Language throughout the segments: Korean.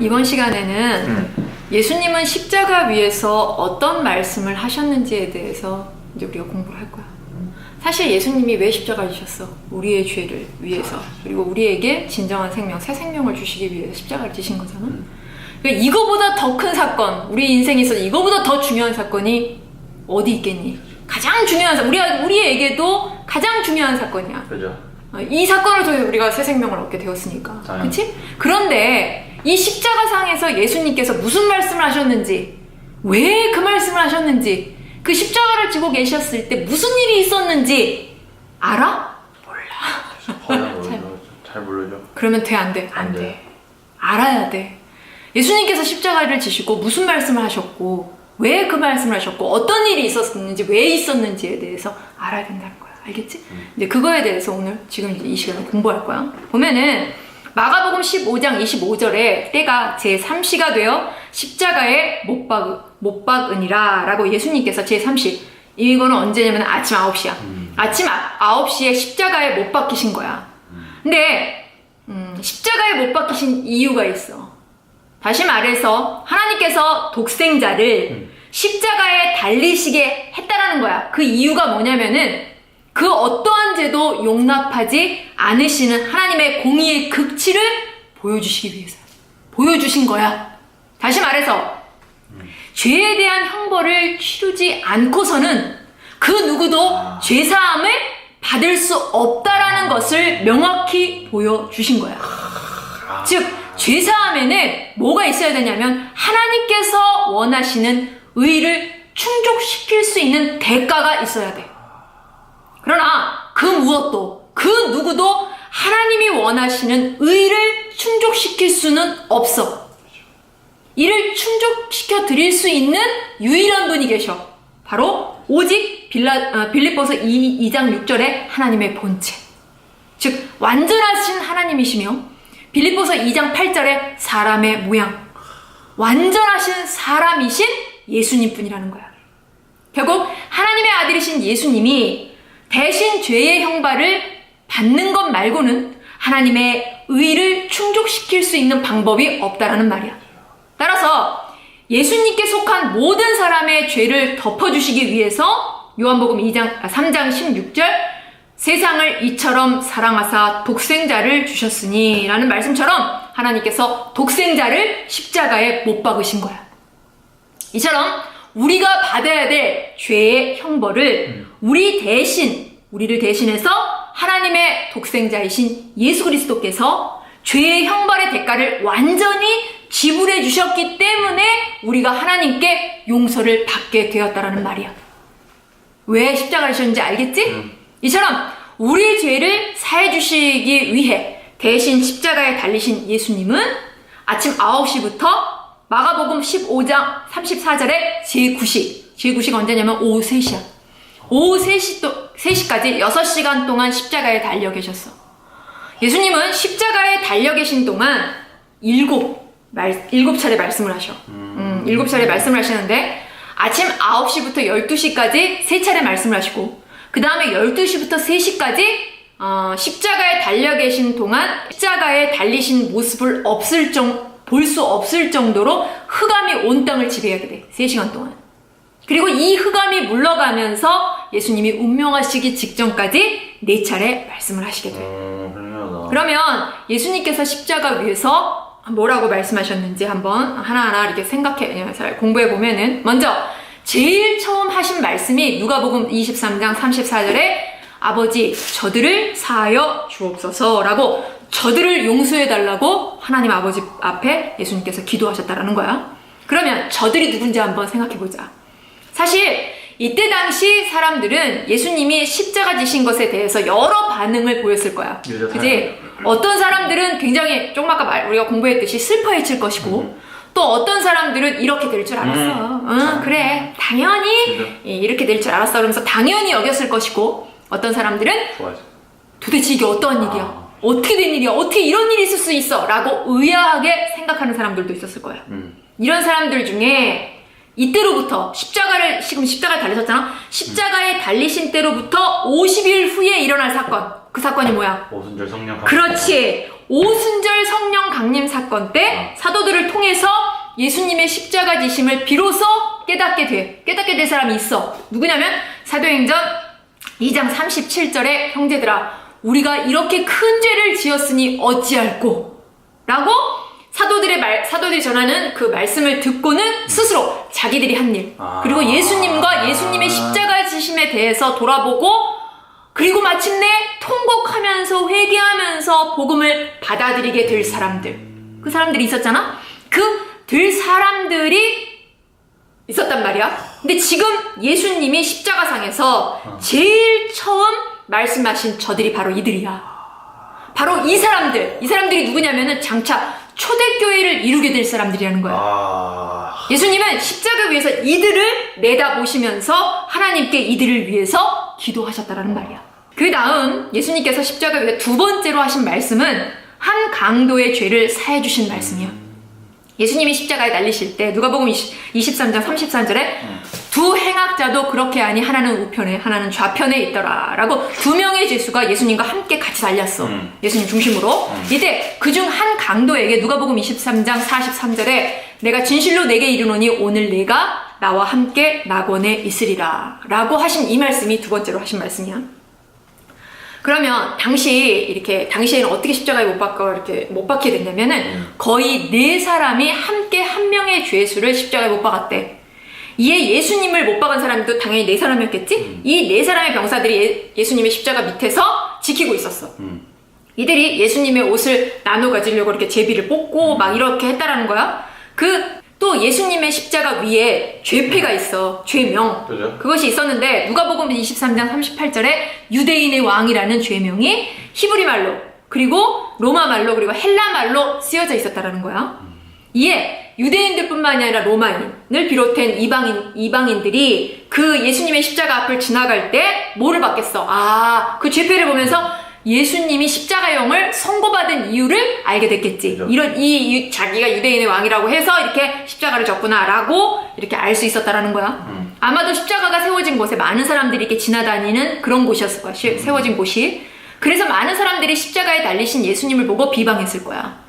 이번 시간에는 예수님은 십자가 위에서 어떤 말씀을 하셨는지에 대해서 이제 우리가 공부를 할 거야. 사실 예수님이 왜 십자가를 지셨어? 우리의 죄를 위해서, 그리고 우리에게 진정한 생명, 새 생명을 주시기 위해서 십자가를 지신 거잖아. 그러니까 이거보다 더 큰 사건, 우리 인생에 있어서 이거보다 더 중요한 사건이 어디 있겠니? 가장 중요한 사건, 우리에게도 가장 중요한 사건이야. 그죠. 이 사건을 통해서 우리가 새 생명을 얻게 되었으니까. 그치? 그런데 이 십자가상에서 예수님께서 무슨 말씀을 하셨는지, 왜 그 말씀을 하셨는지, 그 십자가를 지고 계셨을 때 무슨 일이 있었는지 알아? 몰라. 잘 모르죠. 그러면 돼, 안 돼? 안 돼. 알아야 돼. 예수님께서 십자가를 지시고 무슨 말씀을 하셨고, 왜 그 말씀을 하셨고, 어떤 일이 있었는지, 왜 있었는지에 대해서 알아야 된다는 거야. 알겠지? 이제 그거에 대해서 오늘 지금 이 시간에 공부할 거야. 보면은 마가복음 15장 25절에 때가 제3시가 되어 십자가에 못 박으니라 라고 예수님께서 제3시, 이거는 언제냐면 아침 9시야. 아침 9시에 십자가에 못 박히신 거야. 근데 십자가에 못 박히신 이유가 있어. 다시 말해서 하나님께서 독생자를 십자가에 달리시게 했다라는 거야. 그 이유가 뭐냐면은 그 어떠한 죄도 용납하지 않으시는 하나님의 공의의 극치를 보여주시기 위해서 보여주신 거야. 다시 말해서 죄에 대한 형벌을 치르지 않고서는 그 누구도 죄사함을 받을 수 없다라는 것을 명확히 보여주신 거야. 즉 죄사함에는 뭐가 있어야 되냐면 하나님께서 원하시는 의를 충족시킬 수 있는 대가가 있어야 돼. 그러나 그 무엇도, 그 누구도 하나님이 원하시는 의를 충족시킬 수는 없어. 이를 충족시켜 드릴 수 있는 유일한 분이 계셔. 바로 오직 빌립보서 2장 6절에 하나님의 본체, 즉 완전하신 하나님이시며 빌립보서 2장 8절에 사람의 모양, 완전하신 사람이신 예수님뿐이라는 거야. 결국 하나님의 아들이신 예수님이 대신 죄의 형벌을 받는 것 말고는 하나님의 의를 충족시킬 수 있는 방법이 없다라는 말이야. 따라서 예수님께 속한 모든 사람의 죄를 덮어주시기 위해서 요한복음 3장 16절 세상을 이처럼 사랑하사 독생자를 주셨으니 라는 말씀처럼 하나님께서 독생자를 십자가에 못 박으신 거야. 이처럼 우리가 받아야 될 죄의 형벌을 우리를 대신해서 하나님의 독생자이신 예수 그리스도께서 죄의 형벌의 대가를 완전히 지불해 주셨기 때문에 우리가 하나님께 용서를 받게 되었다라는 말이야. 왜 십자가를 지셨는지 알겠지? 이처럼 우리 죄를 사해 주시기 위해 대신 십자가에 달리신 예수님은 아침 9시부터 마가복음 15장 34절에 제9시가 언제냐면 오후 3시야. 오후 3시까지 6시간 동안 십자가에 달려 계셨어. 예수님은 십자가에 달려 계신 동안 7차례 말씀을 하셔. 7차례 말씀을 하시는데 아침 9시부터 12시까지 3차례 말씀을 하시고, 그 다음에 12시부터 3시까지 십자가에 달려 계신 동안 십자가에 달리신 모습을 볼 수 없을 정도로 흑암이 온 땅을 지배하게 돼. 3시간 동안. 그리고 이 흑암이 물러가면서 예수님이 운명하시기 직전까지 4차례 말씀을 하시게 돼. 그러면 예수님께서 십자가 위에서 뭐라고 말씀하셨는지 한번 하나하나 이렇게 잘 공부해 보면은, 먼저 제일 처음 하신 말씀이 누가복음 23장 34절에 아버지 저들을 사하여 주옵소서라고, 저들을 용서해 달라고 하나님 아버지 앞에 예수님께서 기도하셨다라는 거야. 그러면 저들이 누군지 한번 생각해 보자. 사실 이때 당시 사람들은 예수님이 십자가 지신 것에 대해서 여러 반응을 보였을 거야. 그지? 어떤 사람들은 굉장히 조금 아까 우리가 공부했듯이 슬퍼했을 것이고, 또 어떤 사람들은 이렇게 될 줄 알았어. 그래, 당연히 이렇게 될 줄 알았어. 그러면서 당연히 여겼을 것이고, 어떤 사람들은 도대체 이게 어떠한 일이야? 어떻게 된 일이야? 어떻게 이런 일이 있을 수 있어? 라고 의아하게 생각하는 사람들도 있었을 거야. 이런 사람들 중에 이때로부터 지금 십자가에 달리셨잖아. 십자가에 달리신 때로부터 50일 후에 일어날 사건, 그 사건이 뭐야? 오순절 성령 강림. 그렇지. 오순절 성령 강림 사건 때 사도들을 통해서 예수님의 십자가 지심을 비로소 깨닫게 될 사람이 있어. 누구냐면 사도행전 2장 37절에 형제들아 우리가 이렇게 큰 죄를 지었으니 어찌할꼬? 라고 사도들이 전하는 그 말씀을 듣고는 스스로 자기들이 한 일, 그리고 예수님과 예수님의 십자가 지심에 대해서 돌아보고 그리고 마침내 통곡하면서 회개하면서 복음을 받아들이게 될 사람들, 그 사람들이 있었잖아. 그 될 사람들이 있었단 말이야. 근데 지금 예수님이 십자가상에서 제일 처음 말씀하신 저들이 바로 이들이야. 바로 이 사람들이 누구냐면은 장차 초대교회를 이루게 될 사람들이라는 거야. 예수님은 십자가 위에서 이들을 내다보시면서 하나님께 이들을 위해서 기도하셨다라는 말이야. 그 다음 예수님께서 십자가 위에 두 번째로 하신 말씀은 한 강도의 죄를 사해 주신 말씀이야. 예수님이 십자가에 달리실 때 누가복음 23장 33절에 두 행악자도 그렇게 하니 하나는 우편에 하나는 좌편에 있더라 라고 두 명의 죄수가 예수님과 함께 같이 달렸어. 예수님 중심으로. 이때 그중 한 강도에게 누가복음 23장 43절에 내가 진실로 내게 이르노니 오늘 내가 나와 함께 낙원에 있으리라 라고 하신 이 말씀이 두 번째로 하신 말씀이야. 그러면 당시에는 어떻게 십자가에 못 박히게 됐냐면은 거의 4사람이 함께 한 명의 죄수를 십자가에 못 박았대. 이에 예수님을 못 박은 사람도 당연히 4사람이었겠지? 이 4사람의 병사들이 예수님의 십자가 밑에서 지키고 있었어. 이들이 예수님의 옷을 나눠 가지려고 이렇게 제비를 뽑고 막 이렇게 했다라는 거야. 또 예수님의 십자가 위에 죄패가 있어. 죄명. 그죠? 그것이 있었는데 누가복음 23장 38절에 유대인의 왕이라는 죄명이 히브리 말로 그리고 로마 말로 그리고 헬라 말로 쓰여져 있었다라는 거야. 이에 유대인들뿐만이 아니라 로마인을 비롯한 이방인들이 그 예수님의 십자가 앞을 지나갈 때 뭐를 받겠어? 그 죄패를 보면서 예수님이 십자가형을 선고받은 이유를 알게 됐겠지. 그죠. 자기가 유대인의 왕이라고 해서 이렇게 십자가를 졌구나라고 이렇게 알 수 있었다라는 거야. 아마도 십자가가 세워진 곳에 많은 사람들이 이렇게 지나다니는 그런 곳이었을 거야. 세워진 곳이. 그래서 많은 사람들이 십자가에 달리신 예수님을 보고 비방했을 거야.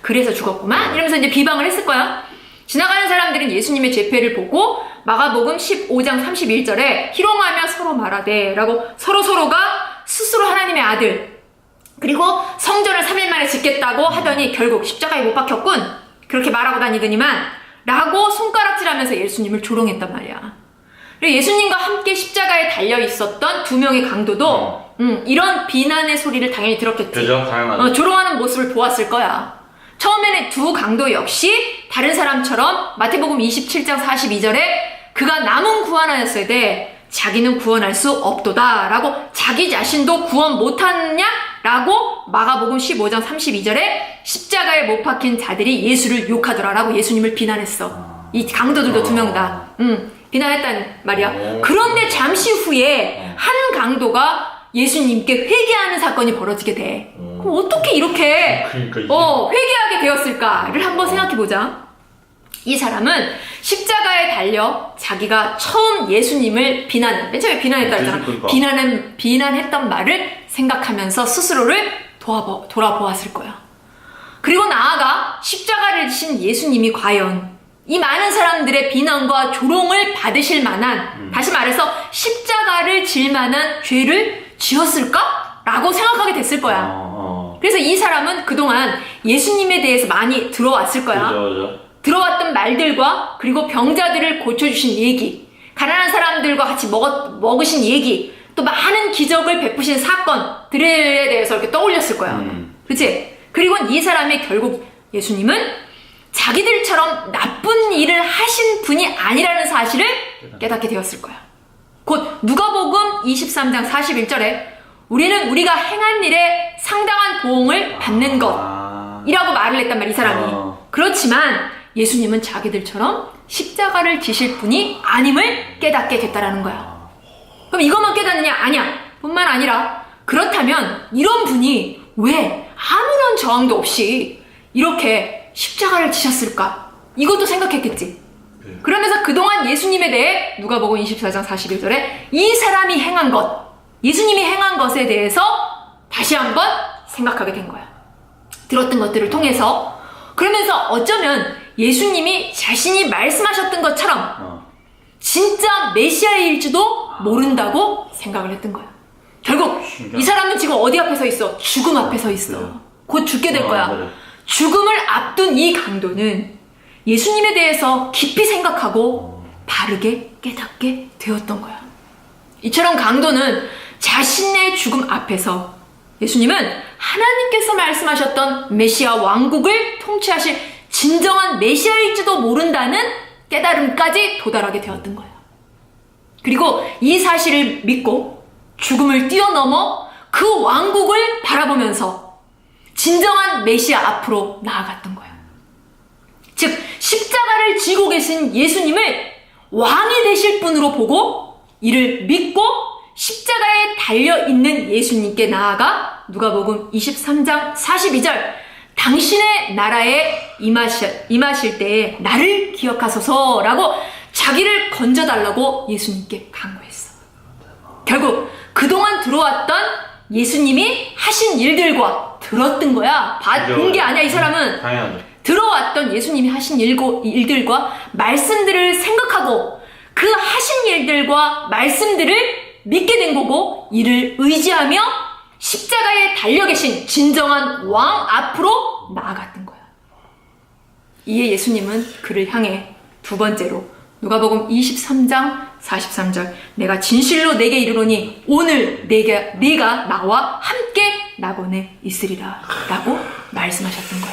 그래서 죽었구만. 이러면서 이제 비방을 했을 거야. 지나가는 사람들은 예수님의 죄패를 보고 마가복음 15장 31절에 희롱하며 서로 말하되 라고 서로가 스스로 하나님의 아들 그리고 성전을 3일 만에 짓겠다고 하더니 결국 십자가에 못 박혔군 그렇게 말하고 다니더니만 라고 손가락질하면서 예수님을 조롱했단 말이야. 그리고 예수님과 함께 십자가에 달려 있었던 두 명의 강도도 이런 비난의 소리를 당연히 들었겠지. 그죠? 당연하죠. 조롱하는 모습을 보았을 거야. 처음에는 두 강도 역시 다른 사람처럼 마태복음 27장 42절에 그가 남은 구원하였을 때 자기는 구원할 수 없도다 라고 자기 자신도 구원 못하느냐 라고 마가복음 15장 32절에 십자가에 못 박힌 자들이 예수를 욕하더라 라고 예수님을 비난했어. 이 강도들도 두 명 다 비난했단 말이야. 그런데 잠시 후에 한 강도가 예수님께 회개하는 사건이 벌어지게 돼. 그럼 어떻게 이렇게 회개하게 되었을까를 한번 생각해보자. 이 사람은 십자가에 달려 자기가 처음 예수님을 맨 처음에 비난했다 했잖아. 비난했던 말을 생각하면서 스스로를 돌아보았을 거야. 그리고 나아가 십자가를 지신 예수님이 과연 이 많은 사람들의 비난과 조롱을 받으실 만한, 다시 말해서 십자가를 질 만한 죄를 지었을까? 라고 생각하게 됐을 거야. 그래서 이 사람은 그동안 예수님에 대해서 많이 들어왔을 거야. 그죠. 들어왔던 말들과 그리고 병자들을 고쳐주신 얘기, 가난한 사람들과 같이 먹으신 얘기, 또 많은 기적을 베푸신 사건들에 대해서 이렇게 떠올렸을 거야. 그치? 그리고 이 사람이 결국 예수님은 자기들처럼 나쁜 일을 하신 분이 아니라는 사실을 깨닫게 되었을 거야. 곧 누가복음 23장 41절에 우리는 우리가 행한 일에 상당한 보응을 받는 것이라고 말을 했단 말이야, 이 사람이. 그렇지만 예수님은 자기들처럼 십자가를 지실 분이 아님을 깨닫게 됐다라는 거야. 그럼 이것만 깨닫느냐? 아니야. 뿐만 아니라 그렇다면 이런 분이 왜 아무런 저항도 없이 이렇게 십자가를 지셨을까? 이것도 생각했겠지. 그러면서 그동안 예수님에 대해 누가복음 24장 41절에 이 사람이 행한 것, 예수님이 행한 것에 대해서 다시 한번 생각하게 된 거야. 들었던 것들을 통해서. 그러면서 어쩌면 예수님이 자신이 말씀하셨던 것처럼 진짜 메시아일지도 모른다고 생각을 했던 거야. 결국 이 사람은 지금 어디 앞에 서 있어? 죽음 앞에 서 있어. 곧 죽게 될 거야. 죽음을 앞둔 이 강도는 예수님에 대해서 깊이 생각하고 바르게 깨닫게 되었던 거야. 이처럼 강도는 자신의 죽음 앞에서 예수님은 하나님께서 말씀하셨던 메시아 왕국을 통치하실 진정한 메시아일지도 모른다는 깨달음까지 도달하게 되었던 거예요. 그리고 이 사실을 믿고 죽음을 뛰어넘어 그 왕국을 바라보면서 진정한 메시아 앞으로 나아갔던 거예요. 즉 십자가를 지고 계신 예수님을 왕이 되실 분으로 보고 이를 믿고 십자가에 달려있는 예수님께 나아가 누가복음 23장 42절 당신의 나라에 임하실 때에 나를 기억하소서라고 자기를 건져달라고 예수님께 간구했어. 결국 그동안 들어왔던 예수님이 하신 일들과 들었던 거야. 본 게 아니야. 이 사람은 당연하죠. 들어왔던 예수님이 하신 일들과 말씀들을 생각하고 그 하신 일들과 말씀들을 믿게 된 거고 이를 의지하며 십자가에 달려 계신 진정한 왕 앞으로 나아갔던 거야. 이에 예수님은 그를 향해 두 번째로 누가복음 23장 43절 내가 진실로 내게 이르노니 오늘 네가 나와 함께 낙원에 있으리라 라고 말씀하셨던 거야.